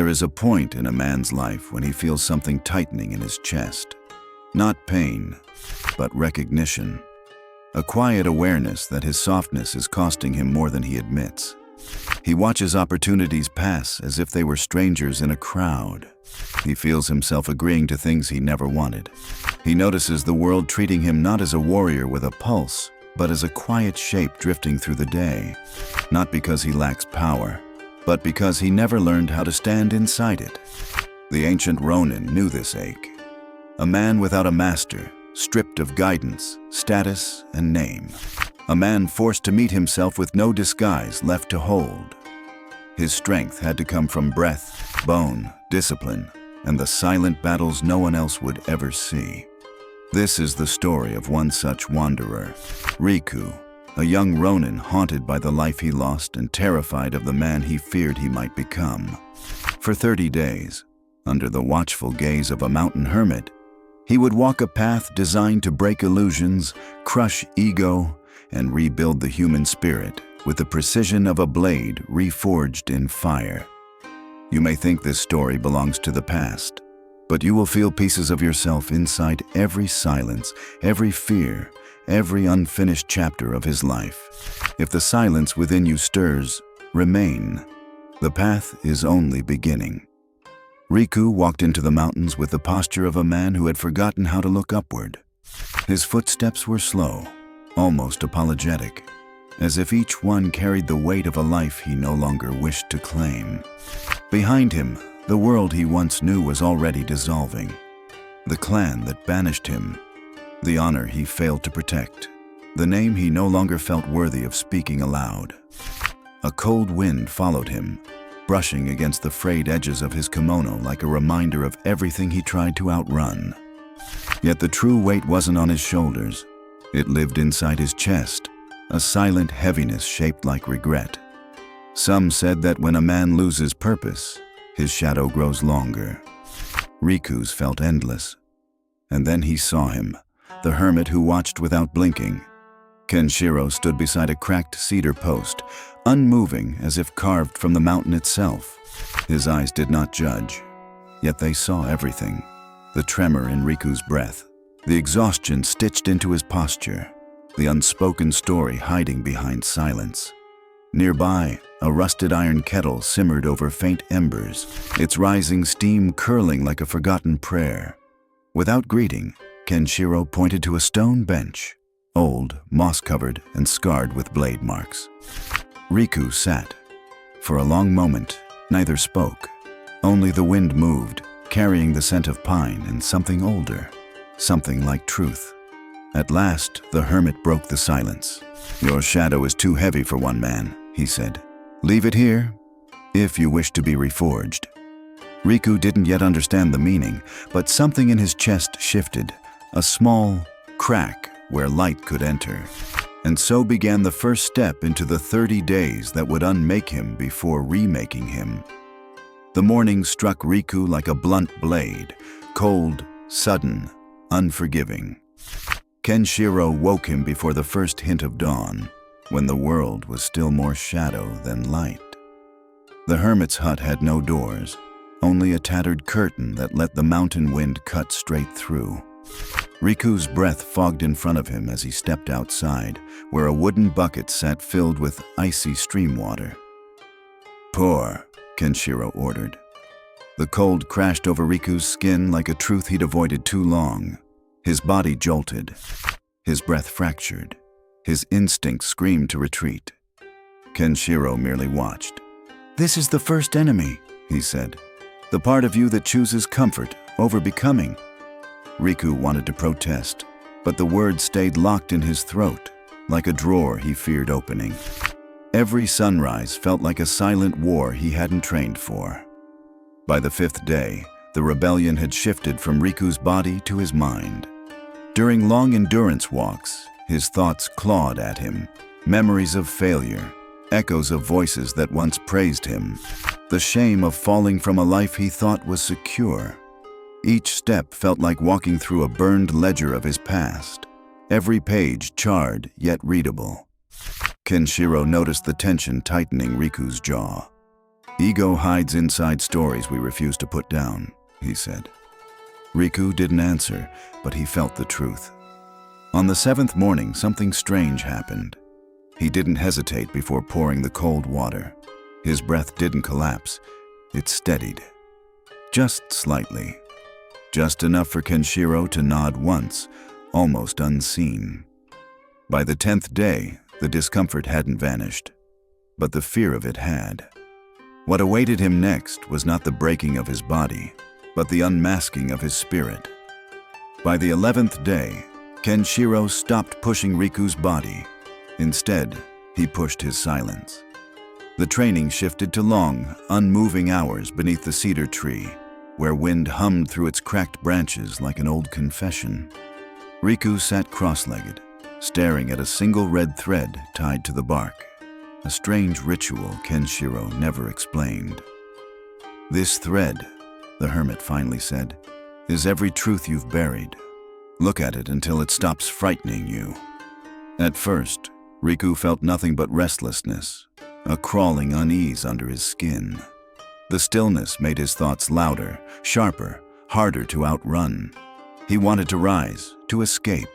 There is a point in a man's life when he feels something tightening in his chest. Not pain, but recognition. A quiet awareness that his softness is costing him more than he admits. He watches opportunities pass as if they were strangers in a crowd. He feels himself agreeing to things he never wanted. He notices the world treating him not as a warrior with a pulse, but as a quiet shape drifting through the day. Not because he lacks power, but because he never learned how to stand inside it. The ancient Ronin knew this ache. A man without a master, stripped of guidance, status, and name. A man forced to meet himself with no disguise left to hold. His strength had to come from breath, bone, discipline, and the silent battles no one else would ever see. This is the story of one such wanderer, Riku, a young Ronin haunted by the life he lost and terrified of the man he feared he might become. For 30 days, under the watchful gaze of a mountain hermit, he would walk a path designed to break illusions, crush ego, and rebuild the human spirit with the precision of a blade reforged in fire. You may think this story belongs to the past, but you will feel pieces of yourself inside every silence, every fear, every unfinished chapter of his life. If the silence within you stirs, remain. The path is only beginning. Riku walked into the mountains with the posture of a man who had forgotten how to look upward. His footsteps were slow, almost apologetic, as if each one carried the weight of a life he no longer wished to claim. Behind him, the world he once knew was already dissolving. The clan that banished him, the honor he failed to protect, the name he no longer felt worthy of speaking aloud. A cold wind followed him, brushing against the frayed edges of his kimono like a reminder of everything he tried to outrun. Yet the true weight wasn't on his shoulders. It lived inside his chest, a silent heaviness shaped like regret. Some said that when a man loses purpose, his shadow grows longer. Riku's felt endless. And then he saw him, the hermit who watched without blinking. Kenshiro stood beside a cracked cedar post, unmoving as if carved from the mountain itself. His eyes did not judge, yet they saw everything. The tremor in Riku's breath, the exhaustion stitched into his posture, the unspoken story hiding behind silence. Nearby, a rusted iron kettle simmered over faint embers, its rising steam curling like a forgotten prayer. Without greeting, Kenshiro pointed to a stone bench, old, moss-covered, and scarred with blade marks. Riku sat. For a long moment, neither spoke. Only the wind moved, carrying the scent of pine and something older, something like truth. At last, the hermit broke the silence. "Your shadow is too heavy for one man," he said. "Leave it here, if you wish to be reforged." Riku didn't yet understand the meaning, but something in his chest shifted, a small crack where light could enter. And so began the first step into the 30 days that would unmake him before remaking him. The morning struck Riku like a blunt blade, cold, sudden, unforgiving. Kenshiro woke him before the first hint of dawn, when the world was still more shadow than light. The hermit's hut had no doors, only a tattered curtain that let the mountain wind cut straight through. Riku's breath fogged in front of him as he stepped outside, where a wooden bucket sat filled with icy stream water. "Pour," Kenshiro ordered. The cold crashed over Riku's skin like a truth he'd avoided too long. His body jolted, his breath fractured, his instincts screamed to retreat. Kenshiro merely watched. "This is the first enemy," he said. "The part of you that chooses comfort over becoming." Riku wanted to protest, but the words stayed locked in his throat, like a drawer he feared opening. Every sunrise felt like a silent war he hadn't trained for. By the 5th day, the rebellion had shifted from Riku's body to his mind. During long endurance walks, his thoughts clawed at him, memories of failure, echoes of voices that once praised him, the shame of falling from a life he thought was secure. Each step felt like walking through a burned ledger of his past, every page charred yet readable. Kenshiro noticed the tension tightening Riku's jaw. "Ego hides inside stories we refuse to put down," he said. Riku didn't answer, but he felt the truth. On the 7th morning, something strange happened. He didn't hesitate before pouring the cold water. His breath didn't collapse. It steadied. Just slightly. Just enough for Kenshiro to nod once, almost unseen. By the 10th day, the discomfort hadn't vanished, but the fear of it had. What awaited him next was not the breaking of his body, but the unmasking of his spirit. By the 11th day, Kenshiro stopped pushing Riku's body. Instead, he pushed his silence. The training shifted to long, unmoving hours beneath the cedar tree, where wind hummed through its cracked branches like an old confession. Riku sat cross-legged, staring at a single red thread tied to the bark, a strange ritual Kenshiro never explained. "This thread," the hermit finally said, "is every truth you've buried. Look at it until it stops frightening you." At first, Riku felt nothing but restlessness, a crawling unease under his skin. The stillness made his thoughts louder, sharper, harder to outrun. He wanted to rise, to escape,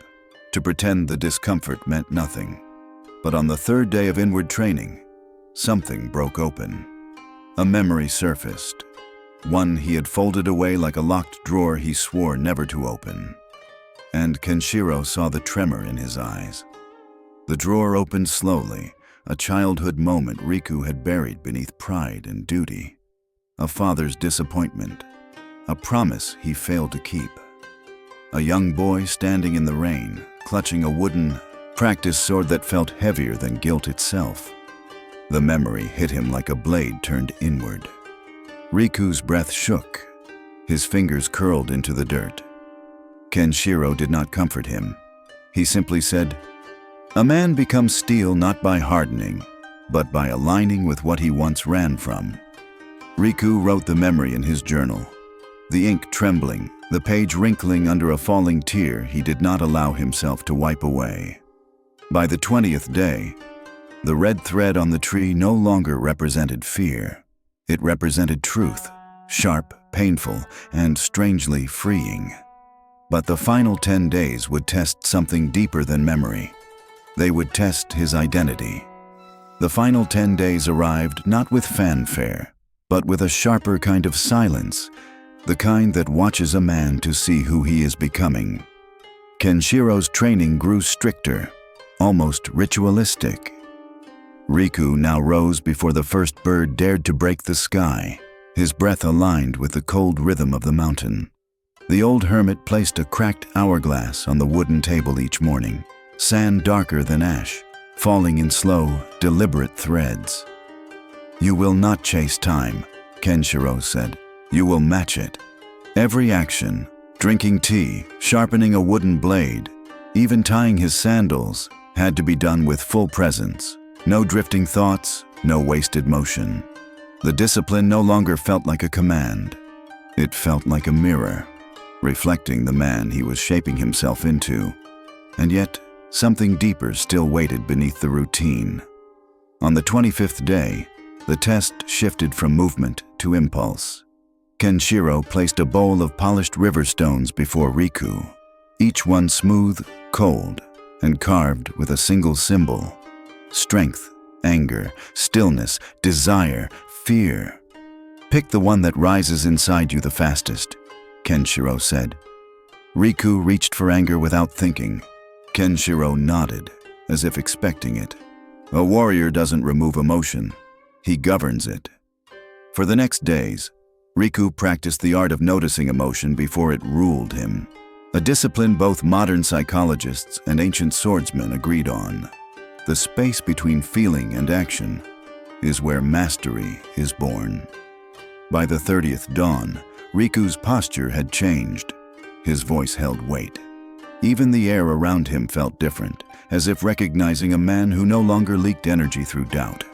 to pretend the discomfort meant nothing. But on the 3rd day of inward training, something broke open. A memory surfaced, one he had folded away like a locked drawer he swore never to open. And Kenshiro saw the tremor in his eyes. The drawer opened slowly, a childhood moment Riku had buried beneath pride and duty. A father's disappointment, a promise he failed to keep. A young boy standing in the rain, clutching a wooden, practice sword that felt heavier than guilt itself. The memory hit him like a blade turned inward. Riku's breath shook. His fingers curled into the dirt. Kenshiro did not comfort him. He simply said, "A man becomes steel not by hardening, but by aligning with what he once ran from." Riku wrote the memory in his journal. The ink trembling, the page wrinkling under a falling tear he did not allow himself to wipe away. By the 20th day, the red thread on the tree no longer represented fear. It represented truth, sharp, painful, and strangely freeing. But the final 10 days would test something deeper than memory. They would test his identity. The final 10 days arrived not with fanfare, but with a sharper kind of silence, the kind that watches a man to see who he is becoming. Kenshiro's training grew stricter, almost ritualistic. Riku now rose before the first bird dared to break the sky, his breath aligned with the cold rhythm of the mountain. The old hermit placed a cracked hourglass on the wooden table each morning, sand darker than ash, falling in slow, deliberate threads. "You will not chase time," Kenshiro said. "You will match it." Every action, drinking tea, sharpening a wooden blade, even tying his sandals, had to be done with full presence. No drifting thoughts, no wasted motion. The discipline no longer felt like a command. It felt like a mirror, reflecting the man he was shaping himself into. And yet, something deeper still waited beneath the routine. On the 25th day, the test shifted from movement to impulse. Kenshiro placed a bowl of polished river stones before Riku, each one smooth, cold, and carved with a single symbol: strength, anger, stillness, desire, fear. "Pick the one that rises inside you the fastest," Kenshiro said. Riku reached for anger without thinking. Kenshiro nodded, as if expecting it. A warrior doesn't remove emotion. He governs it. For the next days, Riku practiced the art of noticing emotion before it ruled him, a discipline both modern psychologists and ancient swordsmen agreed on. The space between feeling and action is where mastery is born. By the 30th dawn, Riku's posture had changed. His voice held weight. Even the air around him felt different, as if recognizing a man who no longer leaked energy through doubt.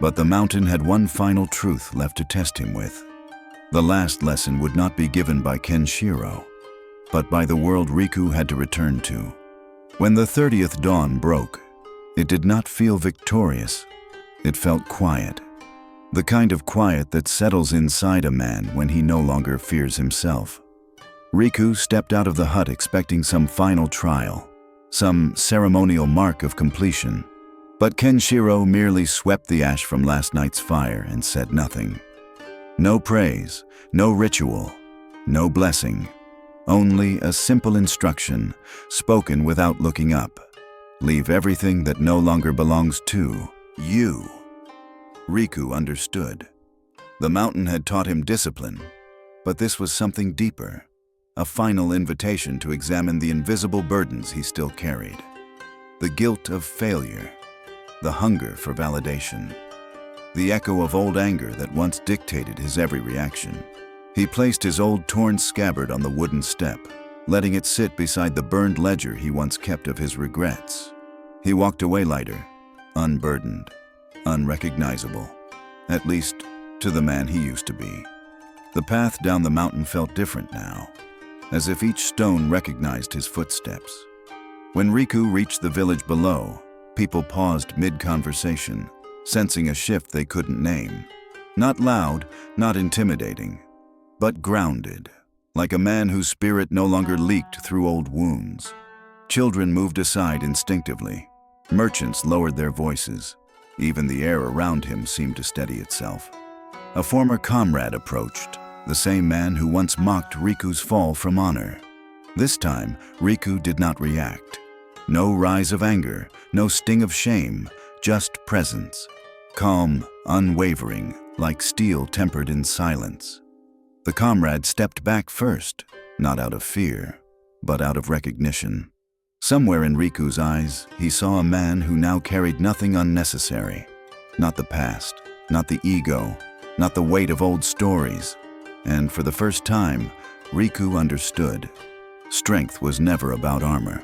But the mountain had one final truth left to test him with. The last lesson would not be given by Kenshiro, but by the world Riku had to return to. When the 30th dawn broke, it did not feel victorious. It felt quiet. The kind of quiet that settles inside a man when he no longer fears himself. Riku stepped out of the hut expecting some final trial, some ceremonial mark of completion. But Kenshiro merely swept the ash from last night's fire and said nothing. No praise, no ritual, no blessing. Only a simple instruction, spoken without looking up. Leave everything that no longer belongs to you. Riku understood. The mountain had taught him discipline, but this was something deeper, a final invitation to examine the invisible burdens he still carried. The guilt of failure, the hunger for validation, the echo of old anger that once dictated his every reaction. He placed his old torn scabbard on the wooden step, letting it sit beside the burned ledger he once kept of his regrets. He walked away lighter, unburdened, unrecognizable, at least to the man he used to be. The path down the mountain felt different now, as if each stone recognized his footsteps. When Riku reached the village below, people paused mid-conversation, sensing a shift they couldn't name. Not loud, not intimidating, but grounded, like a man whose spirit no longer leaked through old wounds. Children moved aside instinctively. Merchants lowered their voices. Even the air around him seemed to steady itself. A former comrade approached, the same man who once mocked Riku's fall from honor. This time, Riku did not react. No rise of anger, no sting of shame, just presence. Calm, unwavering, like steel tempered in silence. The comrade stepped back first, not out of fear, but out of recognition. Somewhere in Riku's eyes, he saw a man who now carried nothing unnecessary. Not the past, not the ego, not the weight of old stories. And for the first time, Riku understood. Strength was never about armor.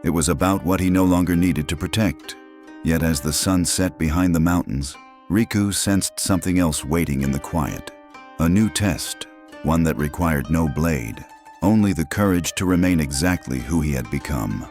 It was about what he no longer needed to protect. Yet as the sun set behind the mountains, Riku sensed something else waiting in the quiet. A new test, one that required no blade, only the courage to remain exactly who he had become.